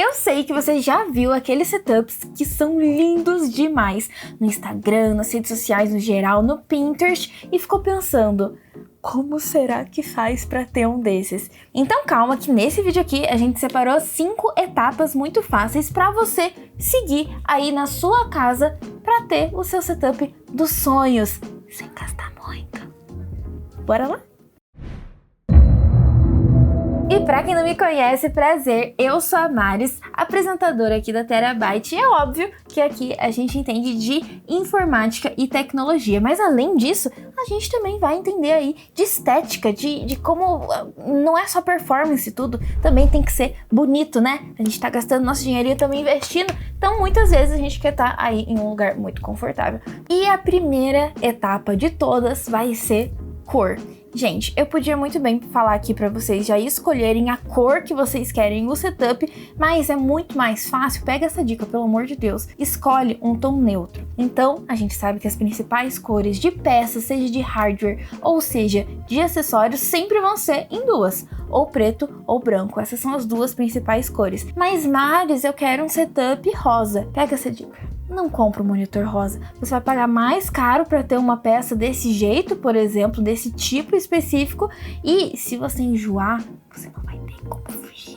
Eu sei que você já viu aqueles setups que são lindos demais no Instagram, nas redes sociais no geral, no Pinterest e ficou pensando, como será que faz para ter um desses? Então calma que nesse vídeo aqui a gente separou 5 etapas muito fáceis para você seguir aí na sua casa para ter o seu setup dos sonhos, sem gastar muito. Bora lá? E pra quem não me conhece, prazer, eu sou a Maris, apresentadora aqui da Terabyte, e é óbvio que aqui a gente entende de informática e tecnologia, mas além disso, a gente também vai entender aí de estética, de como não é só performance tudo, também tem que ser bonito, né? A gente tá gastando nosso dinheirinho também investindo, então muitas vezes a gente quer estar aí em um lugar muito confortável. E a primeira etapa de todas vai ser cor. Gente, eu podia muito bem falar aqui pra vocês já escolherem a cor que vocês querem no setup, mas é muito mais fácil, pega essa dica, pelo amor de Deus, escolhe um tom neutro. Então, a gente sabe que as principais cores de peças, seja de hardware ou seja de acessórios, sempre vão ser em duas, ou preto ou branco, essas são as duas principais cores. Mas Maris, eu quero um setup rosa, pega essa dica. Não compra um monitor rosa, você vai pagar mais caro para ter uma peça desse jeito, por exemplo, desse tipo específico, e se você enjoar, você não vai ter como fugir.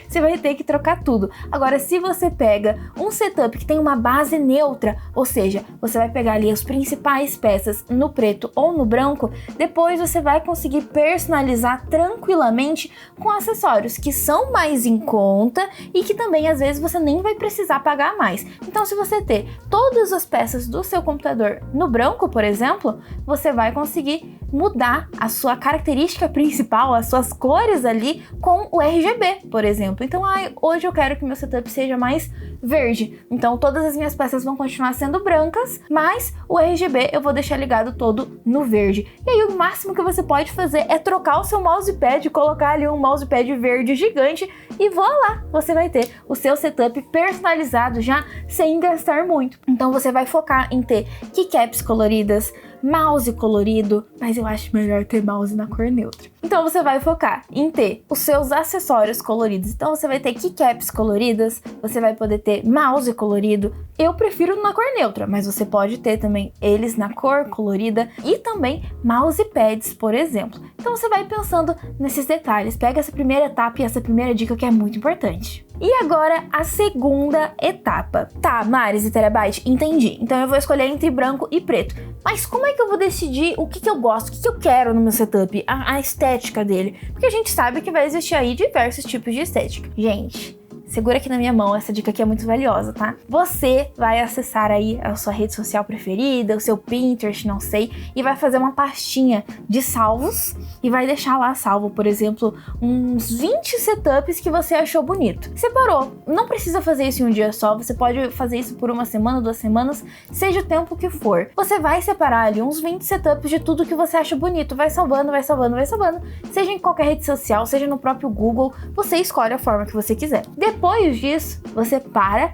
Você vai ter que trocar tudo. Agora, se você pega um setup que tem uma base neutra, ou seja, você vai pegar ali as principais peças no preto ou no branco, depois você vai conseguir personalizar tranquilamente com acessórios que são mais em conta e que também às vezes você nem vai precisar pagar mais. Então, se você ter todas as peças do seu computador no branco, por exemplo, você vai conseguir mudar a sua característica principal, as suas cores ali com o RGB, por exemplo. Então, hoje eu quero que meu setup seja mais verde. Então, todas as minhas peças vão continuar sendo brancas, mas o RGB eu vou deixar ligado todo no verde. E aí, o máximo que você pode fazer é trocar o seu mousepad, colocar ali um mousepad verde gigante e voilá! Você vai ter o seu setup personalizado já sem gastar muito. Então, você vai focar em ter keycaps coloridas, mouse colorido, mas eu acho melhor ter mouse na cor neutra. Então você vai focar em ter os seus acessórios coloridos. Então você vai ter keycaps coloridas, você vai poder ter mouse colorido. Eu prefiro na cor neutra, mas você pode ter também eles na cor colorida e também mousepads, por exemplo. Então você vai pensando nesses detalhes. Pega essa primeira etapa e essa primeira dica que é muito importante. E agora a segunda etapa. Tá, Maris e Terabyte, entendi. Então eu vou escolher entre branco e preto. Mas como é que eu vou decidir o que eu gosto, o que eu quero no meu setup, a estética dele? Porque a gente sabe que vai existir aí diversos tipos de estética. Gente, segura aqui na minha mão, essa dica aqui é muito valiosa, tá? Você vai acessar aí a sua rede social preferida, o seu Pinterest, não sei, e vai fazer uma pastinha de salvos e vai deixar lá salvo, por exemplo, uns 20 setups que você achou bonito. Separou, não precisa fazer isso em um dia só, você pode fazer isso por uma semana, 2 semanas, seja o tempo que for. Você vai separar ali uns 20 setups de tudo que você acha bonito, vai salvando, vai salvando, vai salvando, seja em qualquer rede social, seja no próprio Google, você escolhe a forma que você quiser. Depois disso, você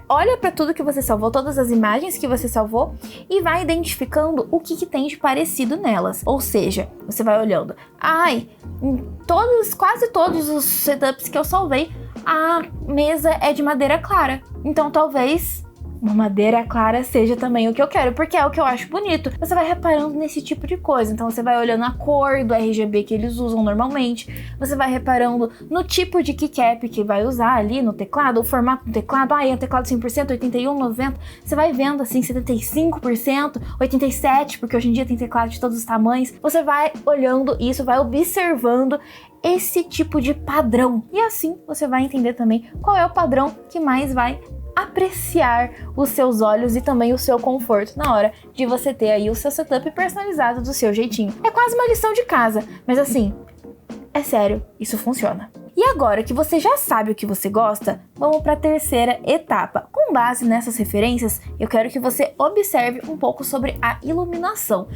olha para tudo que você salvou, todas as imagens que você salvou e vai identificando o que tem de parecido nelas. Ou seja, você vai olhando, quase todos os setups que eu salvei, a mesa é de madeira clara. Então talvez uma madeira clara seja também o que eu quero, porque é o que eu acho bonito. Você vai reparando nesse tipo de coisa, então você vai olhando a cor do RGB que eles usam normalmente, você vai reparando no tipo de keycap que vai usar ali no teclado, o formato do teclado, é teclado 100%, 81, 90, você vai vendo assim 75%, 87%, porque hoje em dia tem teclado de todos os tamanhos, você vai olhando isso, vai observando esse tipo de padrão, e assim você vai entender também qual é o padrão que mais vai apreciar os seus olhos e também o seu conforto na hora de você ter aí o seu setup personalizado do seu jeitinho. É quase uma lição de casa, mas assim, é sério, isso funciona. E agora que você já sabe o que você gosta, vamos para a terceira etapa. Com base nessas referências, eu quero que você observe um pouco sobre a iluminação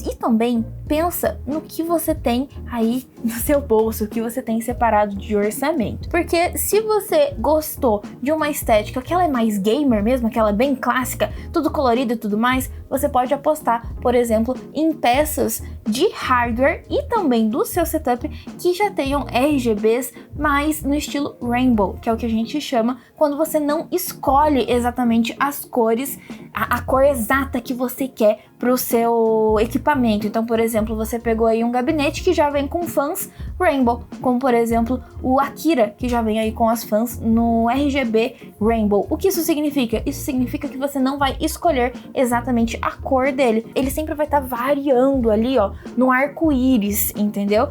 e também pensa no que você tem aí no seu bolso, o que você tem separado de orçamento. Porque se você gostou de uma estética que ela é mais gamer mesmo, que ela é bem clássica, tudo colorido e tudo mais, você pode apostar, por exemplo, em peças de hardware e também do seu setup que já tenham RGBs mais no estilo Rainbow, que é o que a gente chama quando você não escolhe exatamente as cores, a cor exata que você quer para o seu equipamento. Então, por exemplo, você pegou aí um gabinete que já vem com fãs Rainbow, como por exemplo o Akira, que já vem aí com as fãs no RGB Rainbow. O que isso significa? Isso significa que você não vai escolher exatamente a cor dele. Ele sempre vai estar variando ali, ó, no arco-íris, entendeu?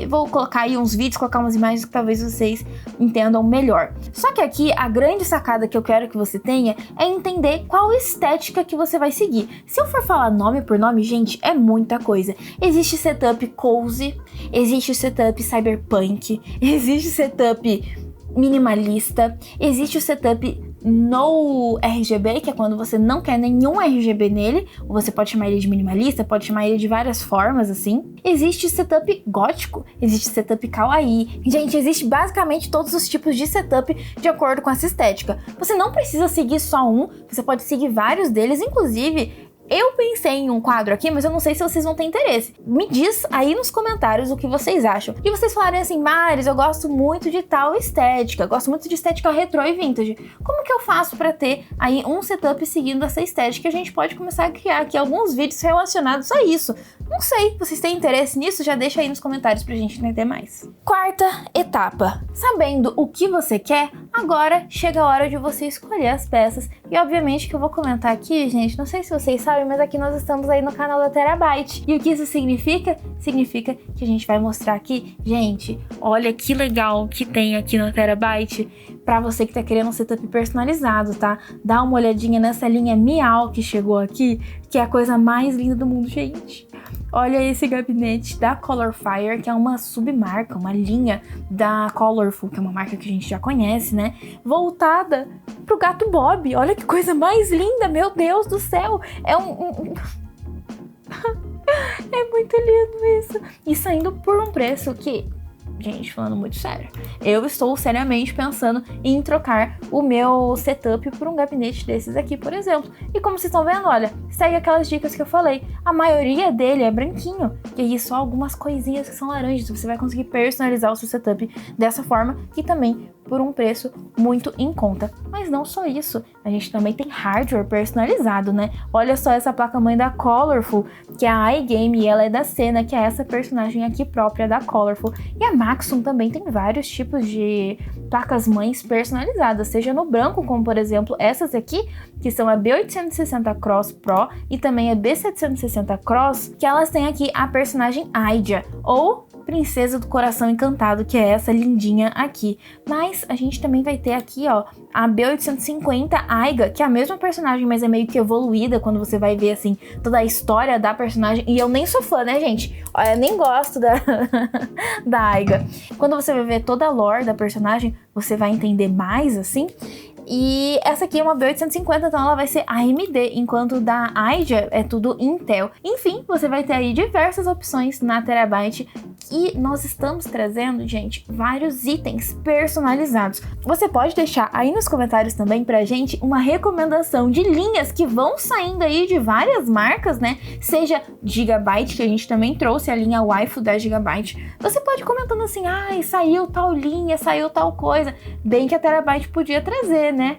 Vou colocar aí uns vídeos, colocar umas imagens que talvez vocês entendam melhor. Só que aqui a grande sacada que eu quero que você tenha é entender qual estética que você vai seguir. Se eu for falar nome por nome, gente, é muita coisa. Existe setup cozy, existe setup cyberpunk, existe setup minimalista, existe o setup no RGB, que é quando você não quer nenhum RGB nele, você pode chamar ele de minimalista, pode chamar ele de várias formas, assim. Existe setup gótico, existe setup kawaii. Gente, existe basicamente todos os tipos de setup de acordo com essa estética. Você não precisa seguir só um, você pode seguir vários deles, inclusive eu pensei em um quadro aqui, mas eu não sei se vocês vão ter interesse. Me diz aí nos comentários o que vocês acham. E vocês falarem assim, Maris, eu gosto muito de tal estética, gosto muito de estética retrô e vintage. Como que eu faço pra ter aí um setup seguindo essa estética? A gente pode começar a criar aqui alguns vídeos relacionados a isso. Não sei, vocês têm interesse nisso? Já deixa aí nos comentários pra gente entender mais. Quarta etapa. Sabendo o que você quer, agora chega a hora de você escolher as peças. E obviamente que eu vou comentar aqui, gente, não sei se vocês sabem, mas aqui nós estamos aí no canal da Terabyte. E o que isso significa? Significa que a gente vai mostrar aqui, gente, olha que legal que tem aqui na Terabyte pra você que tá querendo um setup personalizado, tá? Dá uma olhadinha nessa linha Miau que chegou aqui, que é a coisa mais linda do mundo, gente. Olha esse gabinete da Colorfire, que é uma submarca, uma linha da Colorful, que é uma marca que a gente já conhece, né? Voltada pro gato Bob. Olha que coisa mais linda, meu Deus do céu! É é muito lindo isso. E saindo por um preço que... Gente, falando muito sério, eu estou seriamente pensando em trocar o meu setup por um gabinete desses aqui, por exemplo. E como vocês estão vendo, olha, segue aquelas dicas que eu falei. A maioria dele é branquinho, e aí só algumas coisinhas que são laranjas. Você vai conseguir personalizar o seu setup dessa forma e também por um preço muito em conta. Mas não só isso, a gente também tem hardware personalizado, né? Olha só essa placa-mãe da Colorful, que é a iGame, e ela é da Senna, que é essa personagem aqui própria da Colorful. E a Maxon também tem vários tipos de placas-mães personalizadas, seja no branco, como por exemplo essas aqui, que são a B860 Cross Pro e também a B760 Cross, que elas têm aqui a personagem Aidia, ou Princesa do Coração Encantado, que é essa lindinha aqui. Mas a gente também vai ter aqui, ó, a B850 Aiga, que é a mesma personagem, mas é meio que evoluída quando você vai ver, assim, toda a história da personagem. E eu nem sou fã, né, gente? Eu nem gosto da Aiga. Quando você vai ver toda a lore da personagem, você vai entender mais, assim. E essa aqui é uma B850, então ela vai ser AMD, enquanto da Aidia é tudo Intel. Enfim, você vai ter aí diversas opções na Terabyte e nós estamos trazendo, gente, vários itens personalizados. Você pode deixar aí nos comentários também pra gente uma recomendação de linhas que vão saindo aí de várias marcas, né? Seja Gigabyte, que a gente também trouxe a linha Waifu da Gigabyte. Você pode ir comentando assim, ai, saiu tal linha, saiu tal coisa. Bem que a Terabyte podia trazer, né?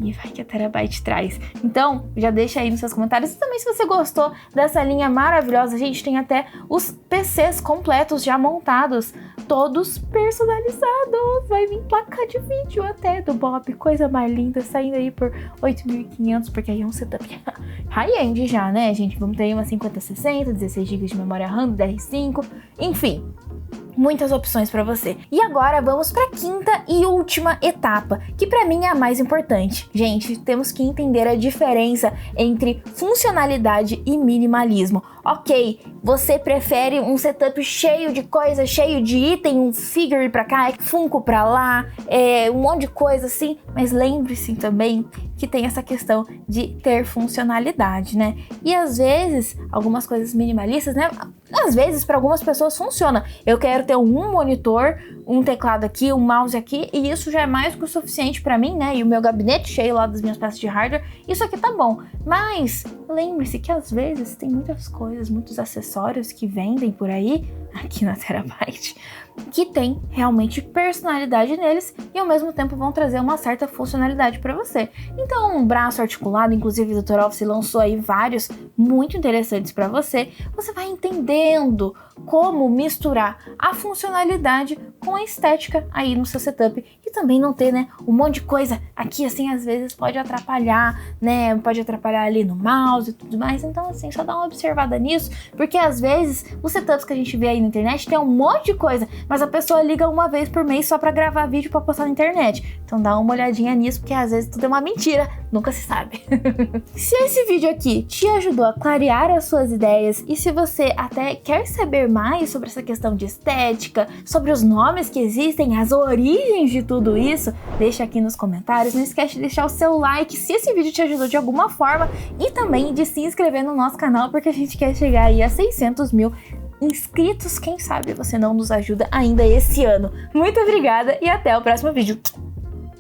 E vai que a Terabyte traz. Então, já deixa aí nos seus comentários. E também se você gostou dessa linha maravilhosa, a gente tem até os PCs completos já montados, todos personalizados. Vai vir placa de vídeo até do Bob, coisa mais linda, saindo aí por 8.500, porque aí é um setup high-end já, né, gente? Vamos ter aí uma 5060, 16 GB de memória RAM, DR5, enfim. Muitas opções para você. E agora vamos para a quinta e última etapa, que para mim é a mais importante. Gente, temos que entender a diferença entre funcionalidade e minimalismo. Ok, você prefere um setup cheio de coisa, cheio de item, um figure pra cá, Funko pra lá, um monte de coisa assim, mas lembre-se também que tem essa questão de ter funcionalidade, né? E às vezes, algumas coisas minimalistas, né? Às vezes, para algumas pessoas funciona. Eu quero ter um monitor, um teclado aqui, um mouse aqui, e isso já é mais que o suficiente para mim, né? E o meu gabinete cheio lá das minhas peças de hardware, isso aqui tá bom. Mas lembre-se que às vezes tem muitas coisas, muitos acessórios que vendem por aí aqui na Terabyte, que tem realmente personalidade neles e ao mesmo tempo vão trazer uma certa funcionalidade para você. Então, um braço articulado, inclusive o Dr. Office lançou aí vários muito interessantes para você. Você vai entendendo como misturar a funcionalidade com a estética aí no seu setup e também não ter, né, um monte de coisa aqui, assim, às vezes pode atrapalhar, né, pode atrapalhar ali no mouse e tudo mais. Então, assim, só dá uma observada nisso, porque às vezes os setups que a gente vê aí na internet tem um monte de coisa, mas a pessoa liga uma vez por mês só pra gravar vídeo pra postar na internet. Então dá uma olhadinha nisso, porque às vezes tudo é uma mentira, nunca se sabe. Se esse vídeo aqui te ajudou a clarear as suas ideias e se você até quer saber mais sobre essa questão de estética, sobre os nomes que existem, as origens de tudo isso, deixa aqui nos comentários. Não esquece de deixar o seu like se esse vídeo te ajudou de alguma forma e também de se inscrever no nosso canal, porque a gente quer chegar aí a 600 mil inscritos. Quem sabe você não nos ajuda ainda esse ano. Muito obrigada e até o próximo vídeo.